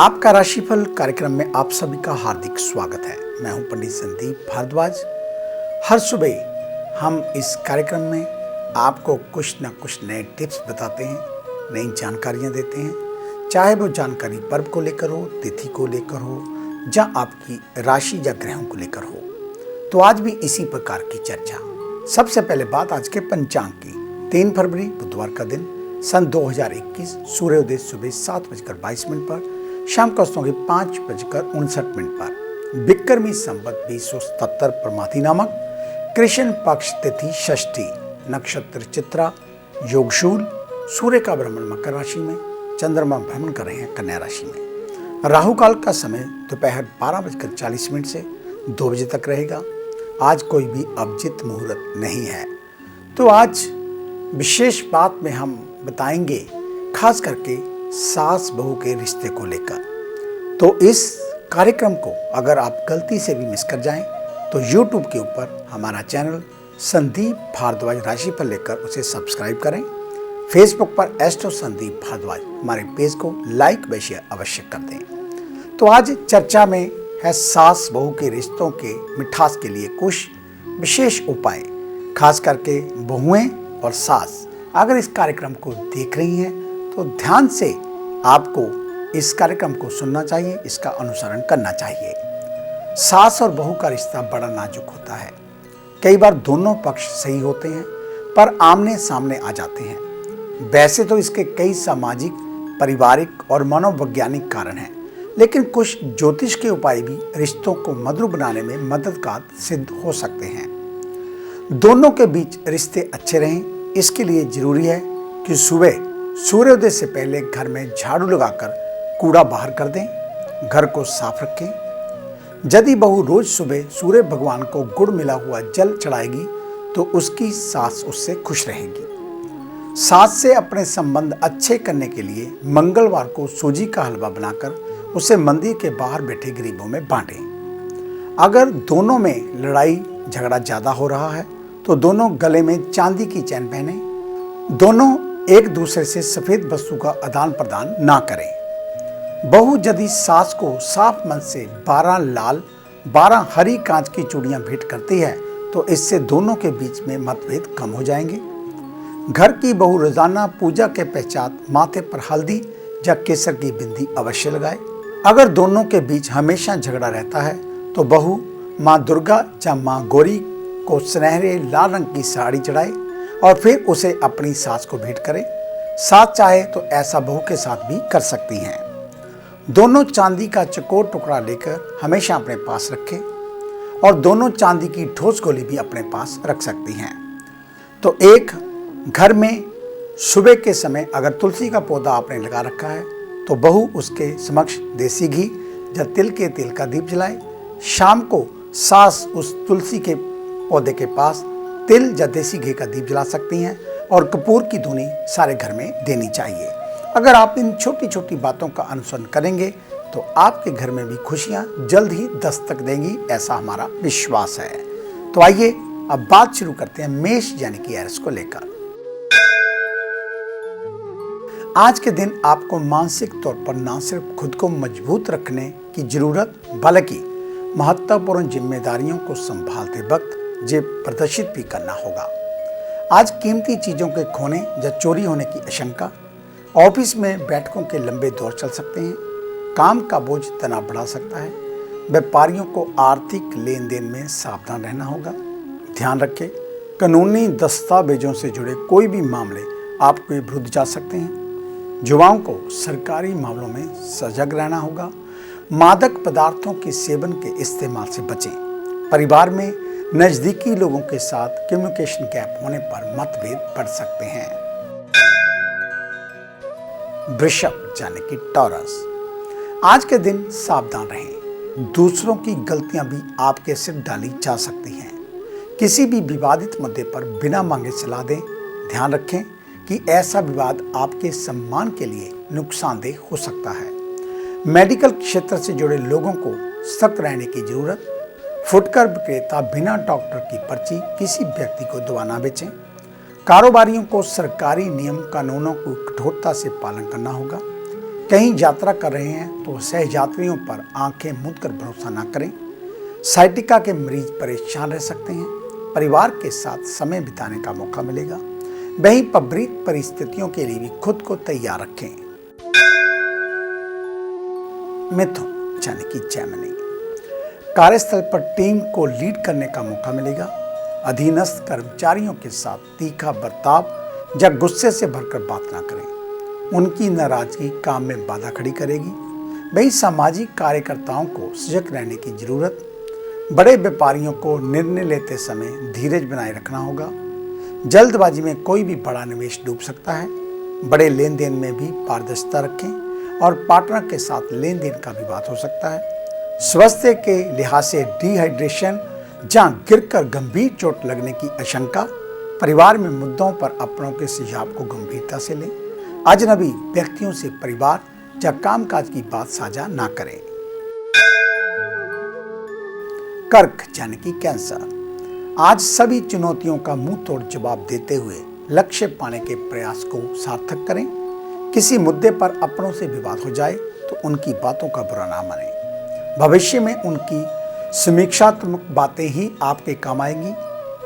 आपका राशिफल कार्यक्रम में आप सभी का हार्दिक स्वागत है। मैं हूं पंडित संदीप भारद्वाज। हर सुबह हम इस कार्यक्रम में आपको कुछ न कुछ नए टिप्स बताते हैं, नई जानकारियां देते हैं, चाहे वो जानकारी पर्व को लेकर हो, तिथि को लेकर हो या आपकी राशि या ग्रहों को लेकर हो। तो आज भी इसी प्रकार की चर्चा। सबसे पहले बात आज के पंचांग की। 3 फरवरी बुधवार का दिन, सन 2021, सूर्योदय सुबह 7:22 पर, शाम को अस्तों के 5:59 पर, बिक्रमी संवत 2077 प्रमाथी नामक, कृष्ण पक्ष तिथि षष्ठी, नक्षत्र चित्रा, योगशूल, सूर्य का भ्रमण मकर राशि में, चंद्रमा भ्रमण कर रहे हैं कन्या राशि में। राहु काल का समय दोपहर 12:40 से 2 बजे तक रहेगा। आज कोई भी अभिजित मुहूर्त नहीं है। तो आज विशेष बात में हम बताएंगे खास करके सास बहू के रिश्ते को लेकर। तो इस कार्यक्रम को अगर आप गलती से भी मिस कर जाएं तो YouTube के ऊपर हमारा चैनल संदीप भारद्वाज राशिफल लेकर उसे सब्सक्राइब करें। फेसबुक पर एस्ट्रो संदीप भारद्वाज हमारे पेज को लाइक व शेयर अवश्य कर दें। तो आज चर्चा में है सास बहू के रिश्तों के मिठास के लिए कुछ विशेष उपाय। खास करके बहुएं और सास अगर इस कार्यक्रम को देख रही हैं तो ध्यान से आपको इस कार्यक्रम को सुनना चाहिए, इसका अनुसरण करना चाहिए। सास और बहू का रिश्ता बड़ा नाजुक होता है। कई बार दोनों पक्ष सही होते हैं पर आमने सामने आ जाते हैं। वैसे तो इसके कई सामाजिक, पारिवारिक और मनोवैज्ञानिक कारण हैं, लेकिन कुछ ज्योतिष के उपाय भी रिश्तों को मधुर बनाने में मददगार सिद्ध हो सकते हैं। दोनों के बीच रिश्ते अच्छे रहें, इसके लिए जरूरी है कि सुबह सूर्योदय से पहले घर में झाड़ू लगाकर कूड़ा बाहर कर दें, घर को साफ रखें। यदि बहू रोज सुबह सूर्य भगवान को गुड़ मिला हुआ जल चढ़ाएगी तो उसकी सास उससे खुश रहेगी। सास से अपने संबंध अच्छे करने के लिए मंगलवार को सूजी का हलवा बनाकर उसे मंदिर के बाहर बैठे गरीबों में बांटें। अगर दोनों में लड़ाई झगड़ा ज्यादा हो रहा है तो दोनों गले में चांदी की चैन पहने। दोनों एक दूसरे से सफेद वस्तु का आदान प्रदान ना करें। बहू यदि सास को साफ मन से 12 लाल 12 हरी कांच की चूड़ियां भेंट करती है तो इससे दोनों के बीच में मतभेद कम हो जाएंगे। घर की बहू रोजाना पूजा के पश्चात माथे पर हल्दी या केसर की बिंदी अवश्य लगाए। अगर दोनों के बीच हमेशा झगड़ा रहता है तो बहू माँ दुर्गा या माँ गौरी को सुनहरे लाल रंग की साड़ी चढ़ाए और फिर उसे अपनी सास को भेंट करे। सास चाहे तो ऐसा बहू के साथ भी कर सकती हैं। दोनों चांदी का चकोर टुकड़ा लेकर हमेशा अपने पास रखें और दोनों चांदी की ठोस गोली भी अपने पास रख सकती हैं। तो एक घर में सुबह के समय अगर तुलसी का पौधा आपने लगा रखा है तो बहू उसके समक्ष देसी घी या तिल के तेल का दीप जलाए। शाम को सास उस तुलसी के पौधे के पास तिल या देसी घी का दीप जला सकती हैं और कपूर की धुनी सारे घर में देनी चाहिए। अगर आप इन छोटी छोटी बातों का अनुसरण करेंगे तो आपके घर में भी खुशियां जल्द ही दस्तक देंगी, ऐसा हमारा विश्वास है। तो आइए अब बात शुरू करते हैं मेष यानी कि एरिस को लेकर। आज के दिन आपको मानसिक तौर पर न सिर्फ खुद को मजबूत रखने की जरूरत बल्कि महत्वपूर्ण जिम्मेदारियों को संभालते वक्त ये प्रदर्शित भी करना होगा। आज कीमती चीजों के खोने या चोरी होने की आशंका, ऑफिस में बैठकों के लंबे दौर चल सकते हैं, काम का बोझ तनाव बढ़ा सकता है। व्यापारियों को आर्थिक लेन देन में सावधान रहना होगा। ध्यान रखें, कानूनी दस्तावेजों से जुड़े कोई भी मामले आपके विरुद्ध जा सकते हैं। युवाओं को सरकारी मामलों में सजग रहना होगा। मादक पदार्थों के सेवन के इस्तेमाल से बचें। परिवार में नजदीकी लोगों के साथ कम्युनिकेशन गैप होने पर मतभेद बढ़ सकते हैं। वृषभ यानी कि टॉरस, आज के दिन सावधान रहें। दूसरों की गलतियां भी आपके सिर डाली जा सकती हैं। किसी भी विवादित मुद्दे पर बिना मांगे सलाह दें। ध्यान रखें कि ऐसा विवाद आपके सम्मान के लिए नुकसानदेह हो सकता है। मेडिकल क्षेत्र से जुड़े लोगों को सतर्क रहने की जरूरत। फुटकर विक्रेता बिना डॉक्टर की पर्ची किसी व्यक्ति को दवा ना बेचें। कारोबारियों को सरकारी नियम कानूनों को कठोरता से पालन करना होगा। कहीं यात्रा कर रहे हैं तो सहयात्रियों पर आंखें मूंद कर भरोसा ना करें। साइटिका के मरीज परेशान रह सकते हैं। परिवार के साथ समय बिताने का मौका मिलेगा। वहीं विपरीत परिस्थितियों के लिए भी खुद को तैयार रखें। मिथुन यानी कि जेमिनी, कार्यस्थल पर टीम को लीड करने का मौका मिलेगा। अधीनस्थ कर्मचारियों के साथ तीखा बर्ताव या गुस्से से भरकर बात ना करें, उनकी नाराजगी काम में बाधा खड़ी करेगी। वहीं सामाजिक कार्यकर्ताओं को सजग रहने की जरूरत। बड़े व्यापारियों को निर्णय लेते समय धीरज बनाए रखना होगा। जल्दबाजी में कोई भी बड़ा निवेश डूब सकता है। बड़े लेन देन में भी पारदर्शिता रखें और पार्टनर के साथ लेन देन का विवाद हो सकता है। स्वास्थ्य के लिहाज से डिहाइड्रेशन, जहां गिरकर गंभीर चोट लगने की आशंका। परिवार में मुद्दों पर अपनों के सुझाव को गंभीरता से लें। अजनबी व्यक्तियों से परिवार या कामकाज की बात साझा ना करें। कर्क यानी कि कैंसर, आज सभी चुनौतियों का मुंह तोड़ जवाब देते हुए लक्ष्य पाने के प्रयास को सार्थक करें। किसी मुद्दे पर अपनों से विवाद हो जाए तो उनकी बातों का बुरा ना मानें। भविष्य में उनकी समीक्षात्मक बातें ही आपके काम आएंगी।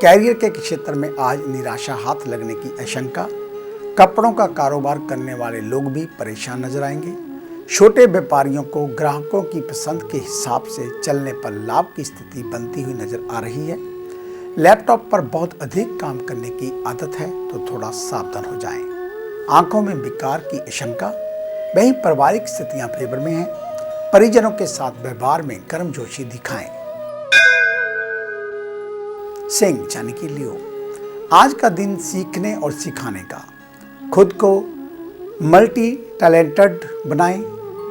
कैरियर के क्षेत्र में आज निराशा हाथ लगने की आशंका। कपड़ों का कारोबार करने वाले लोग भी परेशान नजर आएंगे। छोटे व्यापारियों को ग्राहकों की पसंद के हिसाब से चलने पर लाभ की स्थिति बनती हुई नजर आ रही है। लैपटॉप पर बहुत अधिक काम करने की आदत है तो थोड़ा सावधान हो जाएं। आंखों में विकार की आशंका। वहीं पारिवारिक स्थितियां फेवर में हैं। परिजनों के साथ व्यवहार में गर्मजोशी दिखाएं। सिंह यानी कि लियो, आज का दिन सीखने और सिखाने का। खुद को मल्टी टैलेंटेड बनाएं।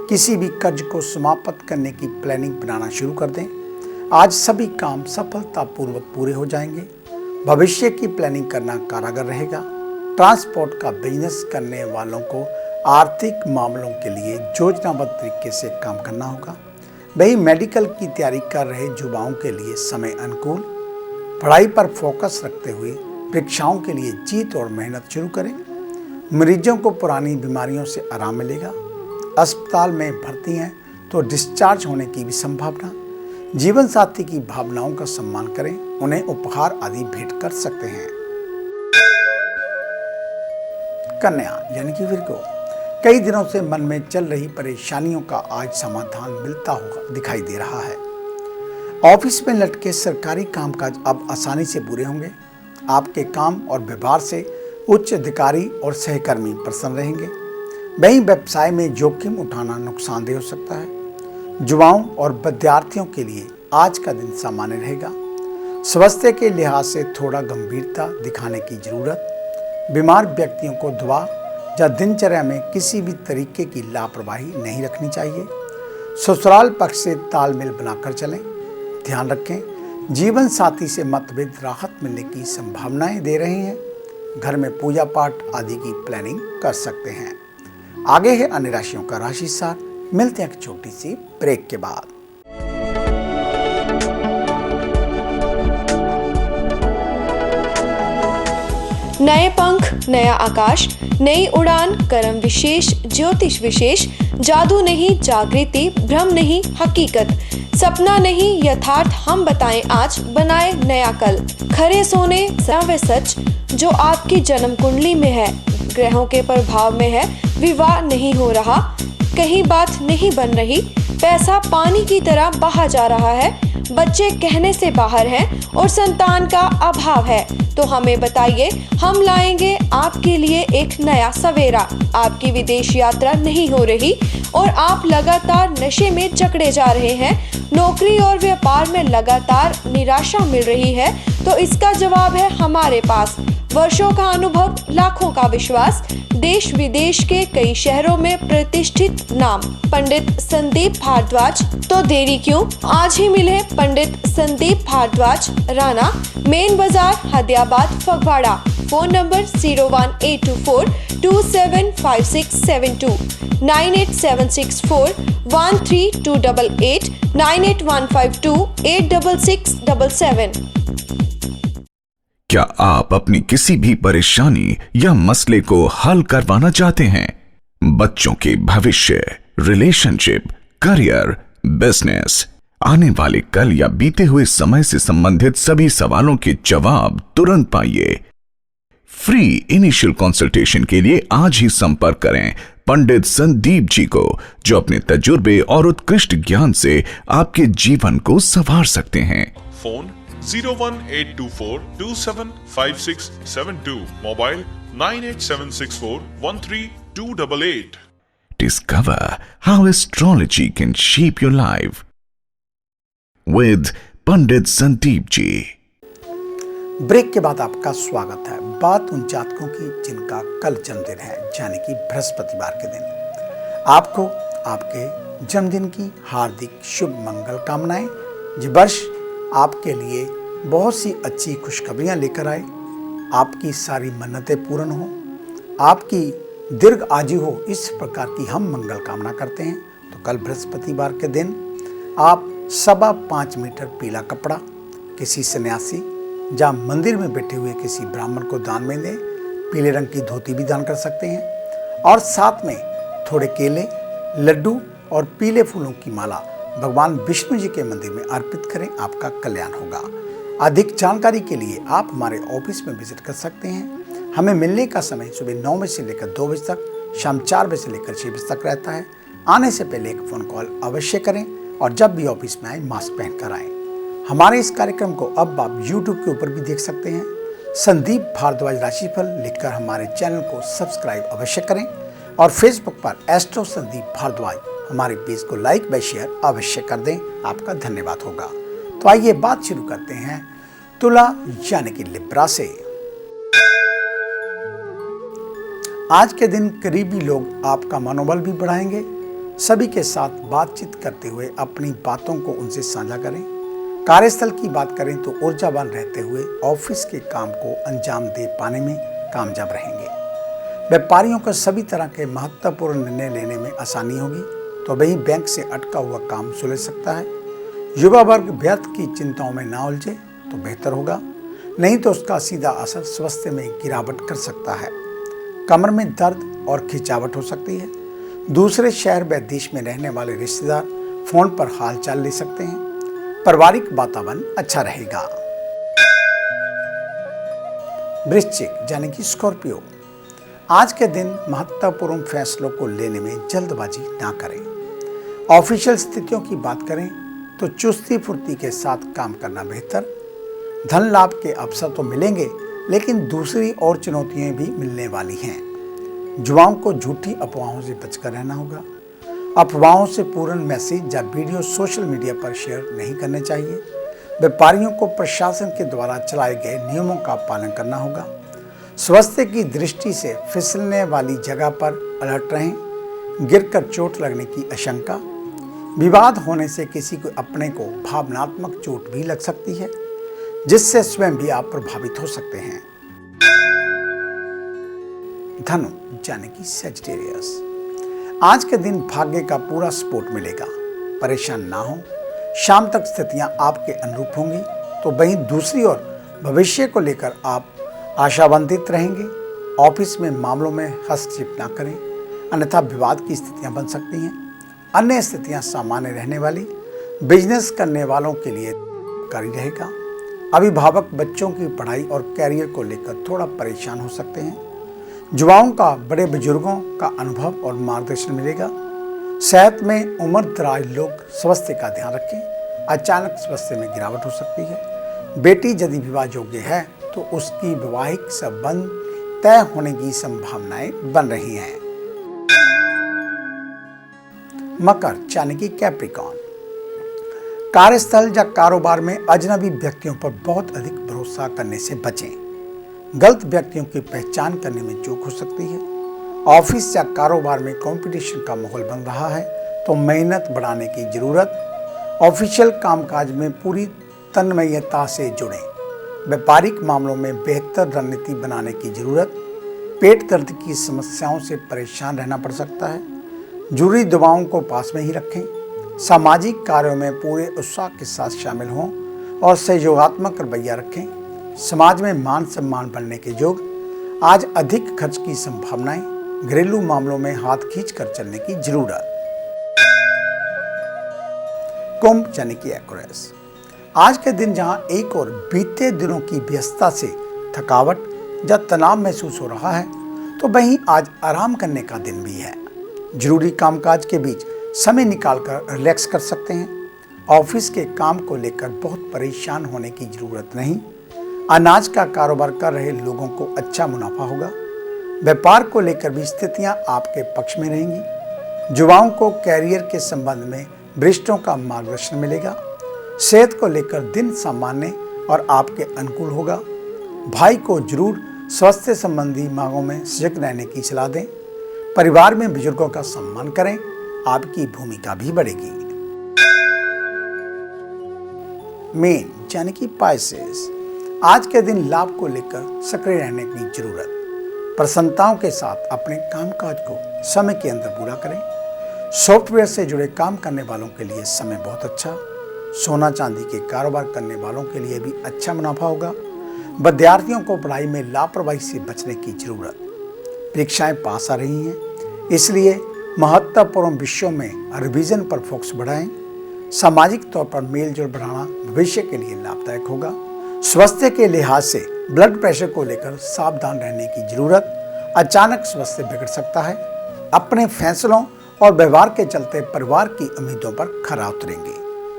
किसी भी कर्ज को समाप्त करने की प्लानिंग बनाना शुरू कर दें। आज सभी काम सफलतापूर्वक पूरे हो जाएंगे। भविष्य की प्लानिंग करना कारागर रहेगा। ट्रांसपोर्ट का बिजनेस करने वालों को आर्थिक मामलों के लिए योजनाबद्ध तरीके से काम करना होगा। वहीं मेडिकल की तैयारी कर रहे युवाओं के लिए समय अनुकूल। पढ़ाई पर फोकस रखते हुए परीक्षाओं के लिए जीत और मेहनत शुरू करें। मरीजों को पुरानी बीमारियों से आराम मिलेगा। अस्पताल में भर्ती हैं तो डिस्चार्ज होने की भी संभावना। जीवन साथी की भावनाओं का सम्मान करें, उन्हें उपहार आदि भेंट कर सकते हैं। कन्या यानी कि विर्गो, कई दिनों से मन में चल रही परेशानियों का आज समाधान मिलता हुआ दिखाई दे रहा है। ऑफिस में लटके सरकारी कामकाज अब आसानी से पूरे होंगे। आपके काम और व्यवहार से उच्च अधिकारी और सहकर्मी प्रसन्न रहेंगे। वहीं व्यवसाय में जोखिम उठाना नुकसानदेह हो सकता है। युवाओं और विद्यार्थियों के लिए आज का दिन सामान्य रहेगा। स्वास्थ्य के लिहाज से थोड़ा गंभीरता दिखाने की जरूरत। बीमार व्यक्तियों को दवा या दिनचर्या में किसी भी तरीके की लापरवाही नहीं रखनी चाहिए। ससुराल पक्ष से तालमेल बनाकर चलें। ध्यान रखें, जीवन साथी से मतभेद राहत मिलने की संभावनाएं दे रहे हैं। घर में पूजा पाठ आदि की प्लानिंग कर सकते हैं। आगे है अन्य राशियों का राशि सार। मिलते हैं एक छोटी सी ब्रेक के बाद। नए पंख, नया आकाश, नई उड़ान, कर्म विशेष, ज्योतिष विशेष, जादू नहीं जागृति, भ्रम नहीं हकीकत, सपना नहीं यथार्थ, हम बताएं आज, बनाए नया कल। खरे सोने व सच जो आपकी जन्म कुंडली में है, ग्रहों के प्रभाव में है, विवाह नहीं हो रहा, कहीं बात नहीं बन रही, पैसा पानी की तरह बहा जा रहा है, बच्चे कहने से बाहर हैं और संतान का अभाव है, तो हमें बताइए, हम लाएंगे आपके लिए एक नया सवेरा। आपकी विदेश यात्रा नहीं हो रही और आप लगातार नशे में जकड़े जा रहे हैं, नौकरी और व्यापार में लगातार निराशा मिल रही है, तो इसका जवाब है हमारे पास। वर्षों का अनुभव, लाखों का विश्वास, देश विदेश के कई शहरों में प्रतिष्ठित नाम पंडित संदीप भारद्वाज। तो देरी क्यों, आज ही मिले पंडित संदीप भारद्वाज, राणा, मेन बाजार, हदियाबाद, फगवाड़ा। Phone number 01824 275672, 98764 13288, 98152 86677। क्या आप अपनी किसी भी परेशानी या मसले को हल करवाना चाहते हैं? बच्चों के भविष्य, रिलेशनशिप, करियर, बिजनेस, आने वाले कल या बीते हुए समय से संबंधित सभी सवालों के जवाब तुरंत पाइए। फ्री इनिशियल कंसल्टेशन के लिए आज ही संपर्क करें पंडित संदीप जी को, जो अपने तजुर्बे और उत्कृष्ट ज्ञान से आपके जीवन को संवार सकते हैं। Phone 01824275672, mobile 9876413288। Discover how astrology can shape your life with Pandit Sandeep ji. Break के बाद आपका स्वागत है। बात उन जातकों की जिनका कल जन्मदिन है, यानी कि बृहस्पतिवार के दिन। आपको आपके जन्मदिन की हार्दिक शुभ मंगल कामनाएं। ये वर्ष आपके लिए बहुत सी अच्छी खुशखबरियां लेकर आए, आपकी सारी मन्नतें पूर्ण हो, आपकी दीर्घ आयु हो, इस प्रकार की हम मंगल कामना करते हैं। तो कल बृहस्पतिवार के दिन आप 5.25 मीटर पीला कपड़ा किसी सन्यासी या मंदिर में बैठे हुए किसी ब्राह्मण को दान में दें। पीले रंग की धोती भी दान कर सकते हैं और साथ में थोड़े केले, लड्डू और पीले फूलों की माला भगवान विष्णु जी के मंदिर में अर्पित करें। आपका कल्याण होगा। अधिक जानकारी के लिए आप हमारे ऑफिस में विजिट कर सकते हैं। हमें मिलने का समय सुबह 9 बजे से लेकर 2 बजे तक, शाम 4 बजे से लेकर 6 बजे तक रहता है। आने से पहले एक फ़ोन कॉल अवश्य करें और जब भी ऑफिस में आए मास्क पहन कर आएँ। हमारे इस कार्यक्रम को अब आप YouTube के ऊपर भी देख सकते हैं। संदीप भारद्वाज राशिफल लिखकर हमारे चैनल को सब्सक्राइब अवश्य करें और फेसबुक पर एस्ट्रो संदीप भारद्वाज हमारे पेज को लाइक व शेयर अवश्य कर दें। आपका धन्यवाद होगा। तो आइए बात शुरू करते हैं तुला यानी कि लिब्रा से। आज के दिन करीबी लोग आपका मनोबल भी बढ़ाएंगे। सभी के साथ बातचीत करते हुए अपनी बातों को उनसे साझा करें। कार्यस्थल की बात करें तो ऊर्जावान रहते हुए ऑफिस के काम को अंजाम दे पाने में कामयाब रहेंगे। व्यापारियों को सभी तरह के महत्वपूर्ण निर्णय लेने में आसानी होगी, तो वही बैंक से अटका हुआ काम सुलझ सकता है। युवा वर्ग व्यर्थ की चिंताओं में ना उलझे तो बेहतर होगा, नहीं तो उसका सीधा असर स्वास्थ्य में गिरावट कर सकता है। कमर में दर्द और खिंचावट हो सकती है। दूसरे शहर व देश में रहने वाले रिश्तेदार फोन पर हालचाल ले सकते हैं। पारिवारिक वातावरण अच्छा रहेगा। वृश्चिक यानी कि स्कॉर्पियो, आज के दिन महत्वपूर्ण फैसलों को लेने में जल्दबाजी ना करें। ऑफिशियल स्थितियों की बात करें तो चुस्ती फुर्ती के साथ काम करना बेहतर। धन लाभ के अवसर तो मिलेंगे, लेकिन दूसरी और चुनौतियां भी मिलने वाली हैं। युवाओं को झूठी अफवाहों से बचकर रहना होगा। अफवाहों से पूर्ण मैसेज या वीडियो सोशल मीडिया पर शेयर नहीं करने चाहिए। व्यापारियों को प्रशासन के द्वारा चलाए गए नियमों का पालन करना होगा। स्वास्थ्य की दृष्टि से फिसलने वाली जगह पर अलर्ट रहें। गिरकर चोट लगने की आशंका। विवाद होने से किसी को अपने को भावनात्मक चोट भी लग सकती है, जिससे स्वयं भी आप प्रभावित हो सकते हैं। धनु यानी कि सजिटेरियस, आज के दिन भाग्य का पूरा सपोर्ट मिलेगा। परेशान ना हो, शाम तक स्थितियां आपके अनुरूप होंगी। तो वहीं दूसरी ओर भविष्य को लेकर आप आशावान्वित रहेंगे। ऑफिस में मामलों में हस्तक्षेप ना करें, अन्यथा विवाद की स्थितियां बन सकती हैं। अन्य स्थितियां सामान्य रहने वाली। बिजनेस करने वालों के लिए कारी रहेगा। अभिभावक बच्चों की पढ़ाई और कैरियर को लेकर थोड़ा परेशान हो सकते हैं। युवाओं का बड़े बुजुर्गों का अनुभव और मार्गदर्शन मिलेगा। सेहत में उम्र दराज लोग स्वास्थ्य का ध्यान रखें। अचानक स्वास्थ्य में गिरावट हो सकती है। बेटी यदि विवाह योग्य है तो उसकी वैवाहिक संबंध तय होने की संभावनाएं बन रही हैं। मकर यानी कि कैप्रिकॉर्न, कार्यस्थल या कारोबार में अजनबी व्यक्तियों पर बहुत अधिक भरोसा करने से बचें। गलत व्यक्तियों की पहचान करने में चूक हो सकती है। ऑफिस या कारोबार में कंपटीशन का माहौल बन रहा है, तो मेहनत बढ़ाने की जरूरत। ऑफिशियल कामकाज में पूरी तन्मयता से जुड़ें। व्यापारिक मामलों में बेहतर रणनीति बनाने की जरूरत। पेट दर्द की समस्याओं से परेशान रहना पड़ सकता है। जरूरी दवाओं को पास में ही रखें। सामाजिक कार्यों में पूरे उत्साह के साथ शामिल हों और सहयोगात्मक रवैया रखें। समाज में मान सम्मान बढ़ने के योग। आज अधिक खर्च की संभावनाएं। घरेलू मामलों में हाथ खींचकर चलने की जरूरत। कुंभ यानी कि एक्वेरियस, आज के दिन जहां एक और बीते दिनों की व्यस्तता से थकावट या तनाव महसूस हो रहा है, तो वहीं आज आराम करने का दिन भी है। जरूरी कामकाज के बीच समय निकालकर रिलैक्स कर सकते हैं। ऑफिस के काम को लेकर बहुत परेशान होने की जरूरत नहीं। अनाज का कारोबार कर रहे लोगों को अच्छा मुनाफा होगा। व्यापार को लेकर भी स्थितियां आपके पक्ष में रहेंगी। युवाओं को कैरियर के संबंध में वरिष्ठों का मार्गदर्शन मिलेगा। सेहत को लेकर दिन सामान्य और आपके अनुकूल होगा। भाई को जरूर स्वास्थ्य संबंधी मांगों में सजग रहने की सलाह दें। परिवार में बुजुर्गों का सम्मान करें, आपकी भूमिका भी बढ़ेगी। मीन यानी कि पाइसेस, आज के दिन लाभ को लेकर सक्रिय रहने की जरूरत। प्रसन्नताओं के साथ अपने कामकाज को समय के अंदर पूरा करें। सॉफ्टवेयर से जुड़े काम करने वालों के लिए समय बहुत अच्छा। सोना चांदी के कारोबार करने वालों के लिए भी अच्छा मुनाफा होगा। विद्यार्थियों को पढ़ाई में लापरवाही से बचने की जरूरत। परीक्षाएं पास आ रही हैं, इसलिए महत्वपूर्ण विषयों में रिवीजन पर फोकस बढ़ाएं। सामाजिक तौर पर मेल जोल बढ़ाना भविष्य के लिए लाभदायक होगा। स्वास्थ्य के लिहाज से ब्लड प्रेशर को लेकर सावधान रहने की जरूरत। अचानक स्वास्थ्य बिगड़ सकता है। अपने फैसलों और व्यवहार के चलते परिवार की उम्मीदों पर खरा उतरेंगे।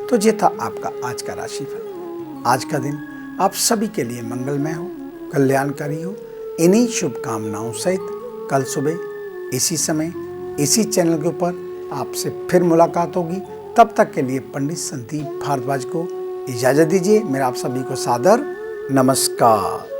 तो ये था आपका आज का राशिफल। आज का दिन आप सभी के लिए मंगलमय हो, कल्याणकारी हो। इन्हीं शुभकामनाओं सहित कल सुबह इसी समय इसी चैनल के ऊपर आपसे फिर मुलाकात होगी। तब तक के लिए पंडित संदीप भारद्वाज को इजाज़त दीजिए। मेरा आप सभी को सादर नमस्कार।